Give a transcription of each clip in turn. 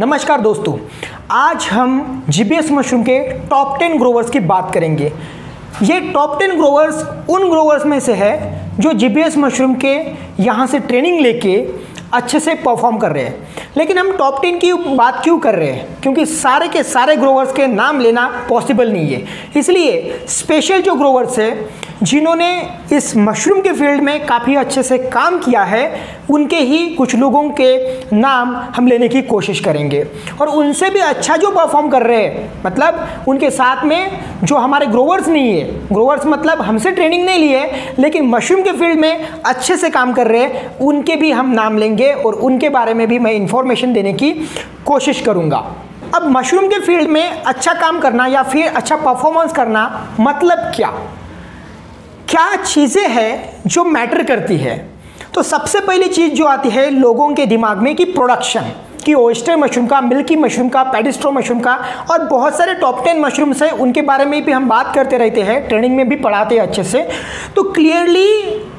नमस्कार दोस्तों, आज हम जीबीएस मशरूम के टॉप 10 ग्रोवर्स की बात करेंगे। ये टॉप 10 ग्रोवर्स उन ग्रोवर्स में से है जो जीबीएस मशरूम के यहाँ से ट्रेनिंग लेके अच्छे से परफॉर्म कर रहे हैं। लेकिन हम टॉप 10 की बात क्यों कर रहे हैं? क्योंकि सारे के सारे ग्रोवर्स के नाम लेना पॉसिबल नहीं है। इसलिए स्पेशल जो ग्रोवर्स है जिन्होंने इस मशरूम के फील्ड में काफ़ी अच्छे से काम किया है, उनके ही कुछ लोगों के नाम हम लेने की कोशिश करेंगे। और उनसे भी अच्छा जो परफॉर्म कर रहे हैं, मतलब उनके साथ में जो हमारे ग्रोवर्स नहीं है, ग्रोवर्स मतलब हमसे ट्रेनिंग नहीं लिए लेकिन मशरूम के फील्ड में अच्छे से काम कर रहे हैं, उनके भी हम नाम लेंगे और उनके बारे में भी मैं इंफॉर्मेशन देने की कोशिश करूँगा। अब मशरूम के फील्ड में अच्छा काम करना या फिर अच्छा परफॉर्मेंस करना मतलब क्या चीज़ें हैं जो मैटर करती है? तो सबसे पहली चीज़ जो आती है लोगों के दिमाग में कि प्रोडक्शन, कि ओयस्टर मशरूम का, मिल्की मशरूम का, पेडिस्ट्रो मशरूम का और बहुत सारे टॉप 10 मशरूम्स हैं, उनके बारे में भी हम बात करते रहते हैं, ट्रेनिंग में भी पढ़ाते हैं अच्छे से। तो क्लियरली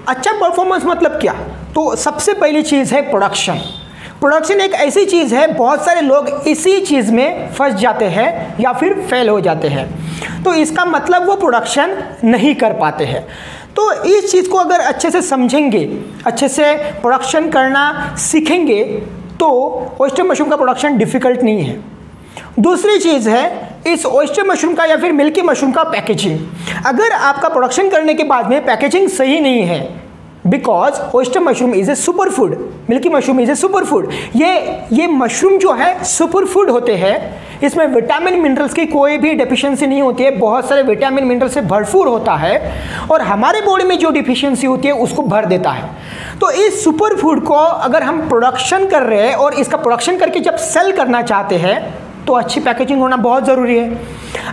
अच्छा परफॉर्मेंस मतलब क्या? तो सबसे पहली चीज़ है प्रोडक्शन। प्रोडक्शन एक ऐसी चीज़ है, बहुत सारे लोग इसी चीज़ में फंस जाते हैं या फिर फेल हो जाते हैं। तो इसका मतलब वो प्रोडक्शन नहीं कर पाते हैं। तो इस चीज़ को अगर अच्छे से समझेंगे, अच्छे से प्रोडक्शन करना सीखेंगे तो ओयस्टर मशरूम का प्रोडक्शन डिफ़िकल्ट नहीं है। दूसरी चीज़ है इस ओयस्टर मशरूम का या फिर मिल्की मशरूम का पैकेजिंग। अगर आपका प्रोडक्शन करने के बाद में पैकेजिंग सही नहीं है, because oyster mushroom is a super food, milky mushroom is a super food. ये मशरूम जो है सुपर फूड होते हैं, इसमें विटामिन मिनरल्स की कोई भी डेफिशिएंसी नहीं होती है, बहुत सारे विटामिन मिनरल से भरपूर होता है और हमारे बॉडी में जो डिफिशियंसी होती है उसको भर देता है। तो इस सुपर फूड को अगर हम प्रोडक्शन कर रहे हैं और इसका प्रोडक्शन करके जब सेल करना चाहते हैं तो अच्छी पैकेजिंग होना बहुत ज़रूरी है।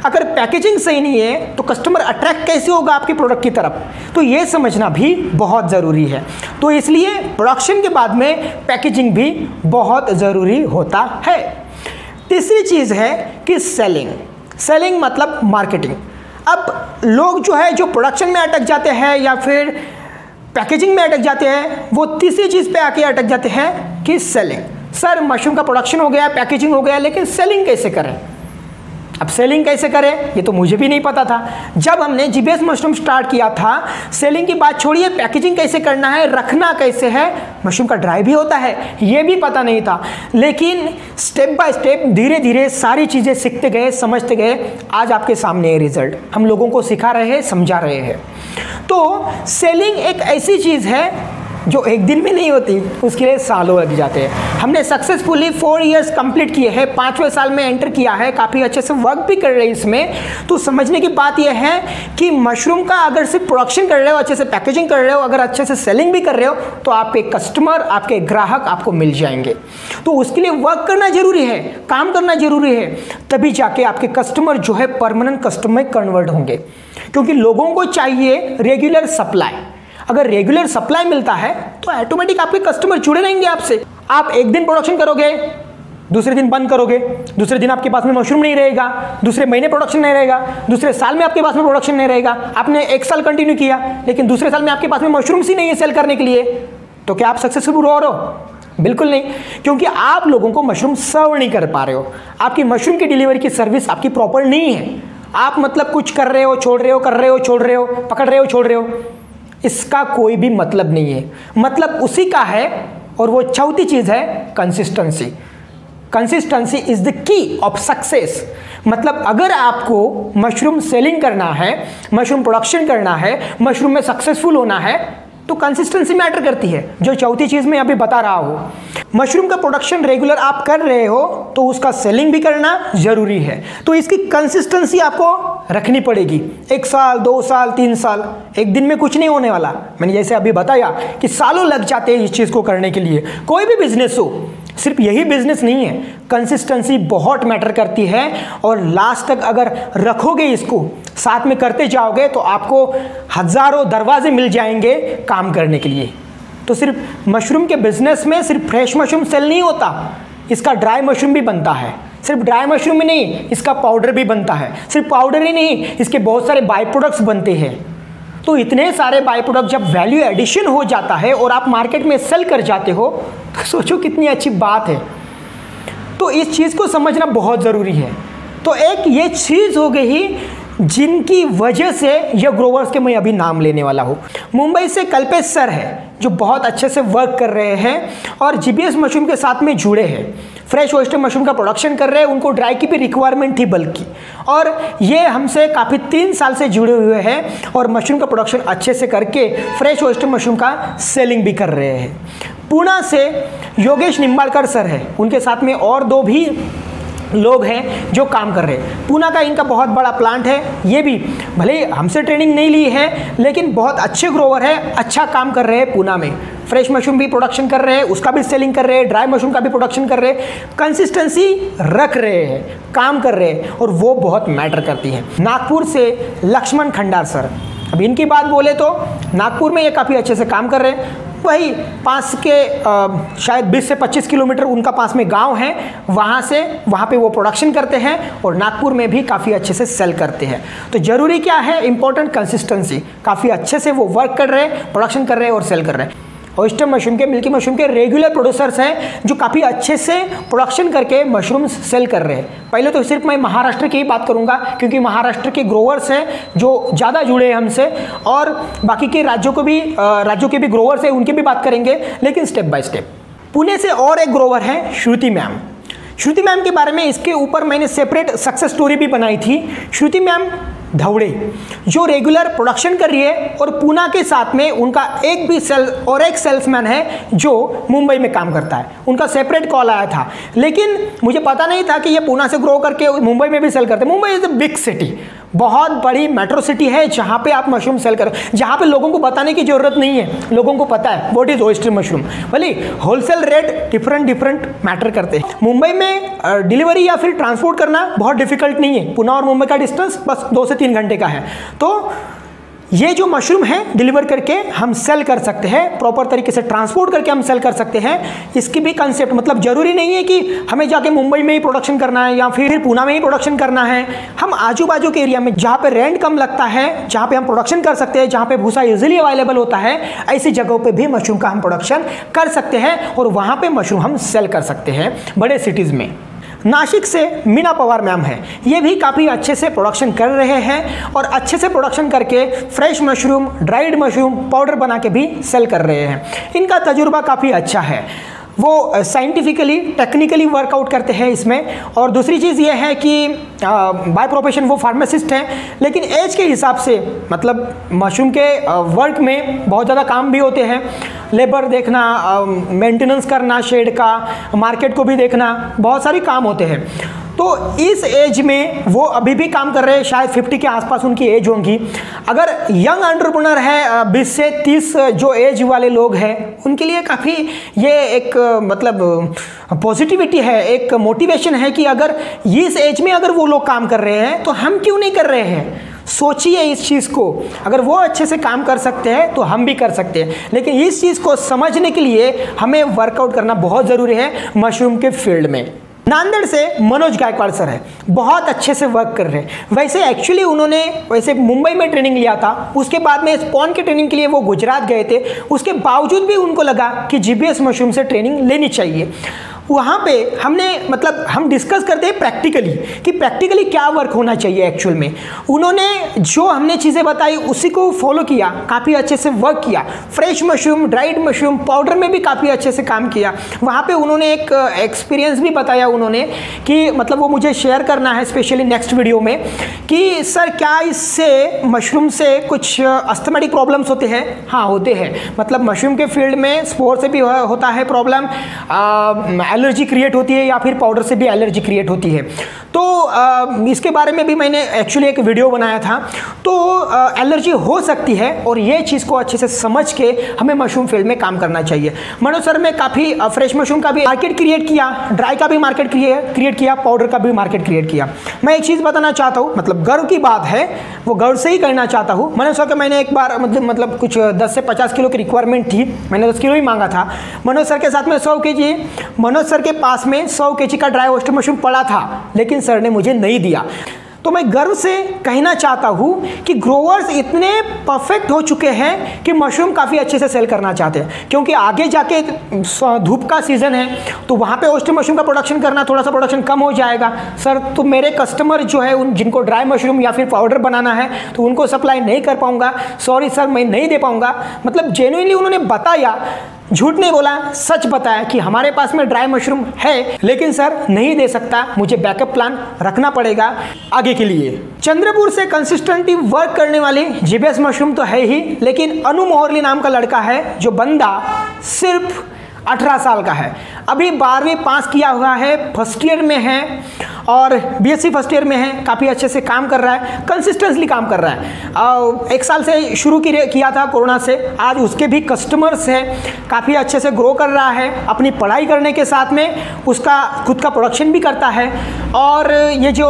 अगर पैकेजिंग सही नहीं है तो कस्टमर अट्रैक्ट कैसे होगा आपके प्रोडक्ट की तरफ? तो ये समझना भी बहुत ज़रूरी है। तो इसलिए प्रोडक्शन के बाद में पैकेजिंग भी बहुत ज़रूरी होता है। तीसरी चीज़ है कि सेलिंग मतलब मार्केटिंग। अब लोग जो है जो प्रोडक्शन में अटक जाते हैं या फिर पैकेजिंग में अटक जाते हैं, वो तीसरी चीज़ पे आके अटक जाते हैं कि सेलिंग। सर मशरूम का प्रोडक्शन हो गया, पैकेजिंग हो गया, लेकिन सेलिंग कैसे करें? अब सेलिंग कैसे करें ये तो मुझे भी नहीं पता था। जब हमने जीबीएस मशरूम स्टार्ट किया था, सेलिंग की बात छोड़िए, पैकेजिंग कैसे करना है, रखना कैसे है, मशरूम का ड्राई भी होता है, ये भी पता नहीं था। लेकिन स्टेप बाय स्टेप धीरे धीरे सारी चीज़ें सीखते गए, समझते गए, आज आपके सामने ये रिजल्ट हम लोगों को सिखा रहे हैं, समझा रहे हैं। तो सेलिंग एक ऐसी चीज़ है जो एक दिन में नहीं होती, उसके लिए सालों लग जाते हैं। हमने सक्सेसफुली 4 इयर्स कंप्लीट किए हैं, 5वें साल में एंटर किया है, काफ़ी अच्छे से वर्क भी कर रहे हैं इसमें। तो समझने की बात यह है कि मशरूम का अगर सिर्फ प्रोडक्शन कर रहे हो, अच्छे से पैकेजिंग कर रहे हो, अगर अच्छे से सेलिंग भी कर रहे हो तो आपके कस्टमर, आपके ग्राहक आपको मिल जाएंगे। तो उसके लिए वर्क करना जरूरी है, काम करना जरूरी है, तभी जाके आपके कस्टमर जो है परमानेंट कस्टमर में कन्वर्ट होंगे। क्योंकि लोगों को चाहिए रेगुलर सप्लाई। अगर रेगुलर सप्लाई मिलता है तो ऑटोमेटिक आपके कस्टमर जुड़े रहेंगे आपसे। आप एक दिन प्रोडक्शन करोगे, दूसरे दिन बंद करोगे, दूसरे दिन आपके पास में मशरूम नहीं रहेगा, दूसरे महीने प्रोडक्शन नहीं रहेगा, दूसरे साल में आपके पास में प्रोडक्शन नहीं रहेगा। आपने 1 साल कंटिन्यू किया लेकिन दूसरे साल में आपके पास में मशरूम्स ही नहीं है सेल करने के लिए, तो क्या आप सक्सेसफुल हो रहे हो? बिल्कुल नहीं, क्योंकि आप लोगों को मशरूम सर्व नहीं कर पा रहे हो। आपकी मशरूम की डिलीवरी की सर्विस आपकी प्रॉपर नहीं है। आप मतलब कुछ कर रहे हो, छोड़ रहे हो, कर रहे हो, छोड़ रहे हो, पकड़ रहे हो, छोड़ रहे हो, इसका कोई भी मतलब नहीं है। मतलब उसी का है। और वो चौथी चीज़ है consistency. Consistency is the key of success. मतलब अगर आपको मशरूम सेलिंग करना है, मशरूम प्रोडक्शन करना है, मशरूम में सक्सेसफुल होना है, तो कंसिस्टेंसी मैटर करती है, जो चौथी चीज़ मैं अभी बता रहा हूँ। मशरूम का प्रोडक्शन रेगुलर आप कर रहे हो तो उसका सेलिंग भी करना ज़रूरी है। तो इसकी कंसिस्टेंसी आपको रखनी पड़ेगी। 1 साल, 2 साल, 3 साल, एक दिन में कुछ नहीं होने वाला। मैंने जैसे अभी बताया कि सालों लग जाते हैं इस चीज़ को करने के लिए। कोई भी बिजनेस हो, सिर्फ यही बिजनेस नहीं है, कंसिस्टेंसी बहुत मैटर करती है। और लास्ट तक अगर रखोगे, इसको साथ में करते जाओगे तो आपको हज़ारों दरवाजे मिल जाएंगे काम करने के लिए। तो सिर्फ मशरूम के बिजनेस में सिर्फ फ्रेश मशरूम सेल नहीं होता, इसका ड्राई मशरूम भी बनता है। सिर्फ ड्राई मशरूम ही नहीं, इसका पाउडर भी बनता है। सिर्फ पाउडर ही नहीं, इसके बहुत सारे बाई प्रोडक्ट्स बनते हैं। तो इतने सारे बाई प्रोडक्ट जब वैल्यू एडिशन हो जाता है और आप मार्केट में सेल कर जाते हो, तो सोचो कितनी अच्छी बात है। तो इस चीज़ को समझना बहुत ज़रूरी है। तो एक ये चीज़ हो गई जिनकी वजह से ये ग्रोवर्स के मैं अभी नाम लेने वाला हूँ। मुंबई से कल्पेश सर है जो बहुत अच्छे से वर्क कर रहे हैं और जीबीएस मशरूम के साथ में जुड़े हैं, फ्रेश ऑयस्टर मशरूम का प्रोडक्शन कर रहे हैं। उनको ड्राई की भी रिक्वायरमेंट थी बल्कि, और ये हमसे काफ़ी 3 साल से जुड़े हुए हैं और मशरूम का प्रोडक्शन अच्छे से करके फ्रेश ऑयस्टर मशरूम का सेलिंग भी कर रहे हैं। पुणे से योगेश निम्बालकर सर है, उनके साथ में और 2 भी लोग हैं जो काम कर रहे हैं। पुणे का इनका बहुत बड़ा प्लांट है, ये भी भले हमसे ट्रेनिंग नहीं ली है लेकिन बहुत अच्छे ग्रोवर है, अच्छा काम कर रहे हैं। पुणे में फ्रेश मशरूम भी प्रोडक्शन कर रहे हैं, उसका भी सेलिंग कर रहे हैं, ड्राई मशरूम का भी प्रोडक्शन कर रहे हैं, कंसिस्टेंसी रख रहे हैं, काम कर रहे हैं और वो बहुत मैटर करती है। नागपुर से लक्ष्मण खंडार सर, अब इनकी बात बोले तो नागपुर में ये काफ़ी अच्छे से काम कर रहे हैं। वही पास के शायद 20 से 25 किलोमीटर उनका पास में गांव है, वहाँ पे वो प्रोडक्शन करते हैं और नागपुर में भी काफ़ी अच्छे से सेल करते हैं। तो ज़रूरी क्या है, इंपॉर्टेंट कंसिस्टेंसी। काफ़ी अच्छे से वो वर्क कर रहे हैं, प्रोडक्शन कर रहे हैं और सेल कर रहे हैं। ऑयस्टर मशरूम के, मिल्की मशरूम के रेगुलर प्रोड्यूसर्स हैं जो काफ़ी अच्छे से प्रोडक्शन करके मशरूम सेल कर रहे हैं। पहले तो सिर्फ मैं महाराष्ट्र की ही बात करूंगा क्योंकि महाराष्ट्र के ग्रोवर्स हैं जो ज़्यादा जुड़े हैं हमसे, और बाकी के राज्यों के भी ग्रोवर्स हैं, उनकी भी बात करेंगे, लेकिन स्टेप बाय स्टेप। पुणे से और एक ग्रोवर है श्रुति मैम। श्रुति मैम के बारे में इसके ऊपर मैंने सेपरेट सक्सेस स्टोरी भी बनाई थी। श्रुति मैम धवड़े जो रेगुलर प्रोडक्शन कर रही है और पुणे के साथ में उनका एक भी एक सेल्समैन है जो मुंबई में काम करता है। उनका सेपरेट कॉल आया था, लेकिन मुझे पता नहीं था कि ये पुणे से ग्रो करके मुंबई में भी सेल करते हैं। Mumbai is a big city, बहुत बड़ी मेट्रो सिटी है जहाँ पे आप मशरूम सेल करो, जहाँ पे लोगों को बताने की ज़रूरत नहीं है, लोगों को पता है व्हाट इज़ ऑयस्टर मशरूम। भले होलसेल रेट डिफरेंट मैटर करते हैं। मुंबई में डिलीवरी या फिर ट्रांसपोर्ट करना बहुत डिफिकल्ट नहीं है। पुणे और मुंबई का डिस्टेंस बस 2 से 3 घंटे का है। तो ये जो मशरूम है डिलीवर करके हम सेल कर सकते हैं, प्रॉपर तरीके से ट्रांसपोर्ट करके हम सेल कर सकते हैं। इसकी भी कंसेप्ट, मतलब जरूरी नहीं है कि हमें जाके मुंबई में ही प्रोडक्शन करना है या फिर पुणे में ही प्रोडक्शन करना है। हम आजू बाजू के एरिया में जहाँ पे रेंट कम लगता है, जहाँ पे हम प्रोडक्शन कर सकते हैं, जहाँ पे भूसा इजीली अवेलेबल होता है, ऐसी जगहों पे भी मशरूम का हम प्रोडक्शन कर सकते हैं और वहाँ पे मशरूम हम सेल कर सकते हैं बड़े सिटीज़ में। नासिक से मीना पवार मैम है, ये भी काफ़ी अच्छे से प्रोडक्शन कर रहे हैं और अच्छे से प्रोडक्शन करके fresh mushroom, dried mushroom powder बना के भी सेल कर रहे हैं। इनका तजुर्बा काफ़ी अच्छा है, वो साइंटिफिकली टेक्निकली वर्कआउट करते हैं इसमें। और दूसरी चीज़ ये है कि बाय प्रोफेशन वो फार्मासिस्ट हैं, लेकिन एज के हिसाब से मतलब मशरूम के वर्क में बहुत ज़्यादा काम भी होते हैं, लेबर देखना, मेंटेनेंस करना, शेड का, मार्केट को भी देखना, बहुत सारे काम होते हैं। तो इस एज में वो अभी भी काम कर रहे हैं, शायद 50 के आसपास उनकी एज होंगी। अगर यंग एंटरप्रेन्योर है 20 से 30 जो एज वाले लोग हैं, उनके लिए काफ़ी ये एक मतलब पॉजिटिविटी है, एक मोटिवेशन है कि अगर इस एज में अगर वो लोग काम कर रहे हैं तो हम क्यों नहीं कर रहे हैं। सोचिए इस चीज़ को, अगर वो अच्छे से काम कर सकते हैं तो हम भी कर सकते हैं। लेकिन इस चीज़ को समझने के लिए हमें वर्कआउट करना बहुत ज़रूरी है मशरूम के फील्ड में। नांदेड़ से मनोज गायकवाड़ सर है, बहुत अच्छे से वर्क कर रहे हैं। वैसे एक्चुअली उन्होंने मुंबई में ट्रेनिंग लिया था, उसके बाद में स्पॉन के ट्रेनिंग के लिए वो गुजरात गए थे। उसके बावजूद भी उनको लगा कि जीबीएस मशरूम से ट्रेनिंग लेनी चाहिए। वहाँ पे हम डिस्कस करते हैं प्रैक्टिकली कि प्रैक्टिकली क्या वर्क होना चाहिए एक्चुअल में। उन्होंने जो हमने चीज़ें बताई उसी को फॉलो किया, काफ़ी अच्छे से वर्क किया। Fresh mushroom, dried mushroom, powder में भी काफ़ी अच्छे से काम किया। वहाँ पे उन्होंने एक एक्सपीरियंस भी बताया उन्होंने कि मतलब वो मुझे शेयर करना है स्पेशली नेक्स्ट वीडियो में कि सर क्या इससे मशरूम से कुछ अस्थमेटिक प्रॉब्लम्स होते हैं। हाँ होते हैं, मतलब मशरूम के फील्ड में स्पोर से भी होता है प्रॉब्लम, एलर्जी क्रिएट होती है या फिर पाउडर से भी एलर्जी क्रिएट होती है। तो इसके बारे में भी मैंने एक्चुअली एक वीडियो बनाया था। तो एलर्जी हो सकती है और ये चीज़ को अच्छे से समझ के हमें मशरूम फील्ड में काम करना चाहिए। मनोज सर ने काफ़ी फ्रेश मशरूम का भी मार्केट क्रिएट किया, ड्राई का भी मार्केट क्रिएट किया, पाउडर का भी मार्केट क्रिएट किया। मैं एक चीज़ बताना चाहता हूँ, मतलब गर्व की बात है, वो गर्व से ही कहना चाहता हूँ। मनोज सर का मैंने एक बार मतलब कुछ 10 से 50 किलो की रिक्वायरमेंट थी, मैंने 10 किलो ही मांगा था। मनोज सर के साथ में 100 kg, मनोज सर के पास में 100 kg का ड्राई ऑयस्टर मशरूम पड़ा था, लेकिन सर ने मुझे नहीं दिया। तो मैं गर्व से कहना चाहता हूँ कि ग्रोवर्स इतने परफेक्ट हो चुके हैं कि मशरूम काफ़ी अच्छे से सेल करना चाहते हैं, क्योंकि आगे जाके धूप का सीज़न है तो वहाँ पे ऑयस्टर मशरूम का प्रोडक्शन करना, थोड़ा सा प्रोडक्शन कम हो जाएगा सर, तो मेरे कस्टमर जो है उन जिनको ड्राई मशरूम या फिर पाउडर बनाना है तो उनको सप्लाई नहीं कर पाऊँगा, सॉरी सर मैं नहीं दे पाऊँगा। मतलब जेन्युइनली उन्होंने बताया, झूठ नहीं बोला, सच बताया कि हमारे पास में ड्राई मशरूम है लेकिन सर नहीं दे सकता, मुझे बैकअप प्लान रखना पड़ेगा आगे के लिए। चंद्रपुर से कंसिस्टेंटली वर्क करने वाले जीबीएस मशरूम तो है ही, लेकिन अनु मोहरली नाम का लड़का है जो बंदा सिर्फ 18 साल का है, अभी 12वीं पास किया हुआ है, फर्स्ट ईयर में है और बीएससी फर्स्ट ईयर में है, काफ़ी अच्छे से काम कर रहा है, कंसिस्टेंटली काम कर रहा है। 1 साल से शुरू किया था कोरोना से, आज उसके भी कस्टमर्स हैं, काफ़ी अच्छे से ग्रो कर रहा है, अपनी पढ़ाई करने के साथ में उसका खुद का प्रोडक्शन भी करता है और ये जो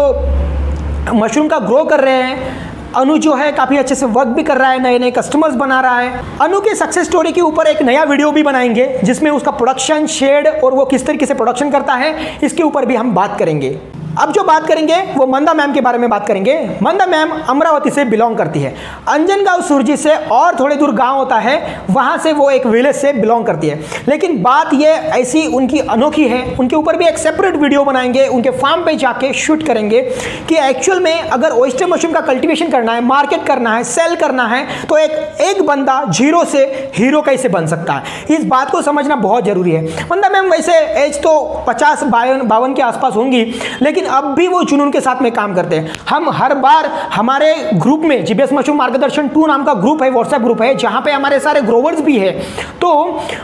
मशरूम का ग्रो कर रहे हैं अनु जो है काफ़ी अच्छे से वर्क भी कर रहा है, नए नए कस्टमर्स बना रहा है। अनु के सक्सेस स्टोरी के ऊपर एक नया वीडियो भी बनाएंगे जिसमें उसका प्रोडक्शन शेड और वो किस तरीके से प्रोडक्शन करता है इसके ऊपर भी हम बात करेंगे। अब जो बात करेंगे वो मंदा मैम के बारे में बात करेंगे। मंदा मैम अमरावती से बिलोंग करती है, अंजनगांव सुरजी से और थोड़े दूर गांव होता है, वहां से वो एक विलेज से बिलोंग करती है। लेकिन बात ये ऐसी उनकी अनोखी है, उनके ऊपर भी एक सेपरेट वीडियो बनाएंगे, उनके फार्म पे जाके शूट करेंगे कि एक्चुअल में अगर ऑयस्टर मशरूम का कल्टीवेशन करना है, मार्केट करना है, सेल करना है तो एक बंदा जीरो से हीरो कैसे बन सकता है, इस बात को समझना बहुत जरूरी है। मंदा मैम वैसे एज तो 50-52 के आसपास होंगी, लेकिन अब भी वो जुनून के साथ में काम करते हैं। हम हर बार हमारे ग्रुप में जीबीएस मशरूम मार्गदर्शन 2 नाम का ग्रुप है, व्हाट्सएप ग्रुप है जहां पे हमारे सारे ग्रोवर्स भी है, तो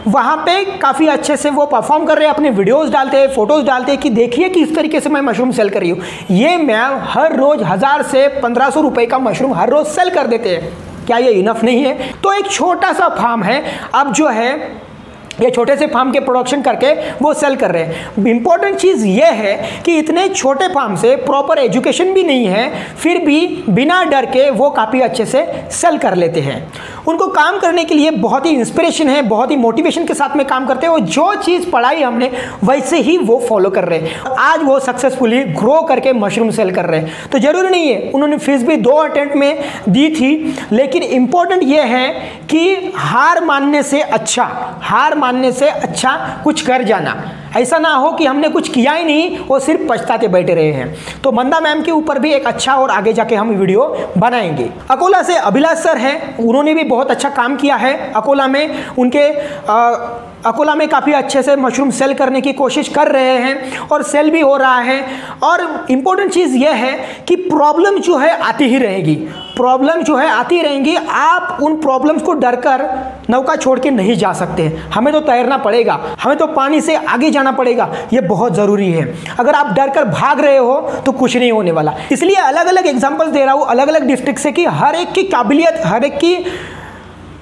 वहां पे काफी अच्छे से वो परफॉर्म कर रहे हैं, अपने वीडियोस डालते हैं, फोटोज डालते हैं कि देखिए किस तरीके से मैं मशरूम सेल कर रही हूँ। ये मैम हर रोज 1000 से 1500 रुपए का मशरूम हर रोज सेल कर देते हैं। क्या ये इनफ नहीं है? तो एक छोटा सा फार्म है, अब जो है ये छोटे से फार्म के प्रोडक्शन करके वो सेल कर रहे हैं। इंपॉर्टेंट चीज़ ये है कि इतने छोटे फार्म से प्रॉपर एजुकेशन भी नहीं है, फिर भी बिना डर के वो काफ़ी अच्छे से सेल कर लेते हैं। उनको काम करने के लिए बहुत ही इंस्पिरेशन है, बहुत ही मोटिवेशन के साथ में काम करते हैं और जो चीज़ पढ़ाई हमने वैसे ही वो फॉलो कर रहे हैं। आज वो सक्सेसफुली ग्रो करके मशरूम सेल कर रहे हैं। तो ज़रूरी नहीं है, उन्होंने फीस भी 2 अटेम्प्ट में दी थी, लेकिन इंपॉर्टेंट ये है कि हार मानने से अच्छा कुछ कर जाना। ऐसा ना हो कि हमने कुछ किया ही नहीं और सिर्फ पछताते बैठे रहे हैं। तो मंदा मैम के ऊपर भी एक अच्छा और आगे जाके हम वीडियो बनाएंगे। अकोला से अभिलाष सर हैं, उन्होंने भी बहुत अच्छा काम किया है अकोला में। अकोला में काफ़ी अच्छे से मशरूम सेल करने की कोशिश कर रहे हैं और सेल भी हो रहा है। और इम्पोर्टेंट चीज़ यह है कि प्रॉब्लम जो है आती ही रहेंगी, आप उन प्रॉब्लम्स को डर कर नौका छोड़ के नहीं जा सकते। हमें तो तैरना पड़ेगा, हमें तो पानी से आगे जाना पड़ेगा, ये बहुत ज़रूरी है। अगर आप डर कर भाग रहे हो तो कुछ नहीं होने वाला। इसलिए अलग अलग एग्जाम्पल्स दे रहा हूँ अलग अलग डिस्ट्रिक्ट से कि हर एक की काबिलियत, हर एक की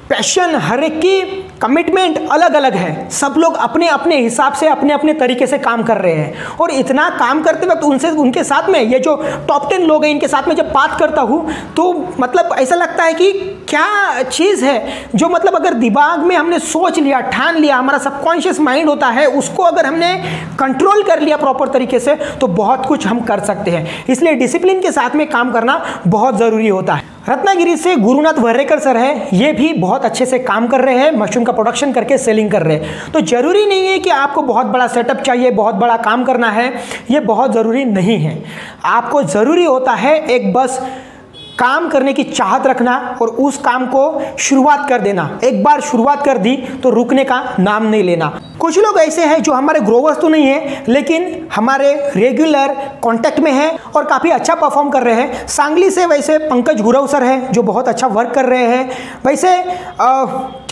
पैशन, हर एक की कमिटमेंट अलग अलग है। सब लोग अपने अपने हिसाब से अपने अपने तरीके से काम कर रहे हैं और इतना काम करते वक्त उनके साथ में ये जो टॉप 10 लोग हैं इनके साथ में जब बात करता हूँ तो मतलब ऐसा लगता है कि क्या चीज़ है जो मतलब अगर दिमाग में हमने सोच लिया, ठान लिया, हमारा सबकॉन्शियस माइंड होता है, उसको अगर हमने कंट्रोल कर लिया प्रॉपर तरीके से तो बहुत कुछ हम कर सकते हैं। इसलिए डिसिप्लिन के साथ में काम करना बहुत ज़रूरी होता है। रत्नागिरी से गुरुनाथ वर्रेकर सर है, ये भी बहुत अच्छे से काम कर रहे हैं, मशरूम का प्रोडक्शन करके सेलिंग कर रहे हैं। तो जरूरी नहीं है कि आपको बहुत बड़ा सेटअप चाहिए, बहुत बड़ा काम करना है, ये बहुत ज़रूरी नहीं है। आपको ज़रूरी होता है एक बस काम करने की चाहत रखना और उस काम को शुरुआत कर देना। एक बार शुरुआत कर दी तो रुकने का नाम नहीं लेना। कुछ लोग ऐसे हैं जो हमारे ग्रोवर्स तो नहीं है लेकिन हमारे रेगुलर कांटेक्ट में हैं और काफ़ी अच्छा परफॉर्म कर रहे हैं। सांगली से वैसे पंकज गुरव सर हैं जो बहुत अच्छा वर्क कर रहे हैं। वैसे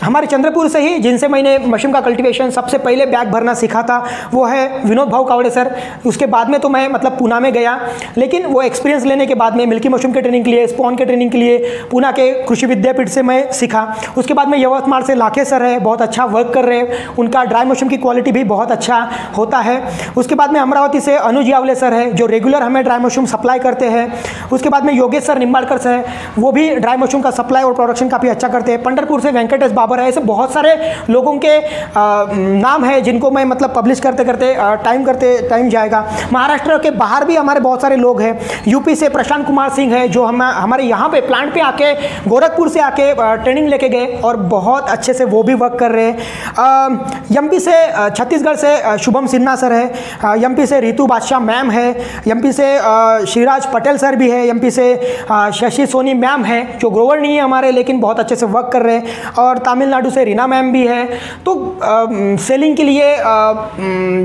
हमारे चंद्रपुर से ही जिनसे मैंने मशरूम का कल्टीवेशन सबसे पहले बैग भरना सीखा था वो है विनोद भाऊ कावड़े सर। उसके बाद में तो मैं मतलब पूना में गया, लेकिन वो एक्सपीरियंस लेने के बाद में मिल्की मशरूम के ट्रेनिंग के लिए, स्पॉन के ट्रेनिंग के लिए पूना के कृषि विद्यापीठ से मैं सीखा। उसके बाद में यवतमाल से लाखे सर है, बहुत अच्छा वर्क कर रहे हैं। उनका ड्राई मशरूम की क्वालिटी भी बहुत अच्छा होता है। उसके बाद में अमरावती से अनुज यावले सर है जो रेगुलर हमें ड्राई मशरूम सप्लाई करते हैं। उसके बाद में योगेश सर निम्बाड़कर से है, वो भी ड्राई मशरूम का सप्लाई और प्रोडक्शन काफ़ी अच्छा करते हैं। पंढरपुर से वेंकटेश बाबर है। ऐसे बहुत सारे लोगों के नाम है जिनको मैं मतलब पब्लिश करते करते टाइम जाएगा। महाराष्ट्र के बाहर भी हमारे बहुत सारे लोग हैं। यूपी से प्रशांत कुमार सिंह है जो हमारे यहाँ पे प्लांट पे आके गोरखपुर से आके ट्रेनिंग लेके गए और बहुत अच्छे से वो भी वर्क कर रहे हैं। एमपी से छत्तीसगढ़ से शुभम सिन्हा सर है। एमपी से रितु बादशाह मैम है। एमपी से श्रीराज पटेल सर भी है। एमपी से शशि सोनी मैम है जो ग्रोवर नहीं है हमारे लेकिन बहुत अच्छे से वर्क कर रहे हैं। और तमिलनाडु से रीना मैम भी है। तो सेलिंग के लिए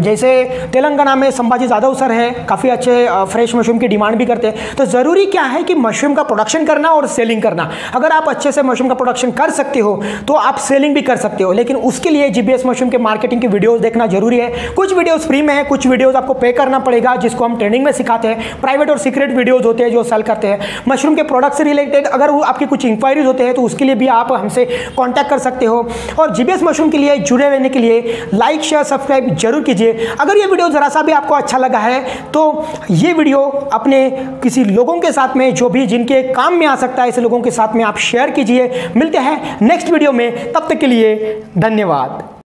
जैसे तेलंगाना में संभाजी जाधव सर है, काफ़ी अच्छे फ्रेश मशरूम की डिमांड भी करते हैं। तो ज़रूरी क्या है कि मशरूम का प्रोडक्शन करना और सेलिंग करना। अगर आप अच्छे से मशरूम का प्रोडक्शन कर सकते हो तो आप सेलिंग भी कर सकते हो, लेकिन उसके लिए जीबीएस मशरूम के मार्केटिंग की वीडियोस देखना जरूरी है। कुछ वीडियोस फ्री में है, कुछ वीडियोस आपको पे करना पड़ेगा जिसको हम ट्रेनिंग में सिखाते हैं। प्राइवेट और सीक्रेट वीडियोस होते हैं जो सेल करते हैं मशरूम के प्रोडक्ट से रिलेटेड। अगर आपकी कुछ इंक्वायरीज होते हैं तो उसके लिए भी आप हमसे कॉन्टैक्ट कर सकते हो। और जीबीएस मशरूम के लिए जुड़े रहने के लिए लाइक शेयर सब्सक्राइब जरूर कीजिए। अगर ये वीडियो जरा सा भी आपको अच्छा लगा है तो ये वीडियो अपने किसी लोगों के साथ में जो भी जिनके काम में आ सकता है ऐसे लोगों के साथ में आप शेयर कीजिए। मिलते हैं नेक्स्ट वीडियो में, तब तक के लिए धन्यवाद।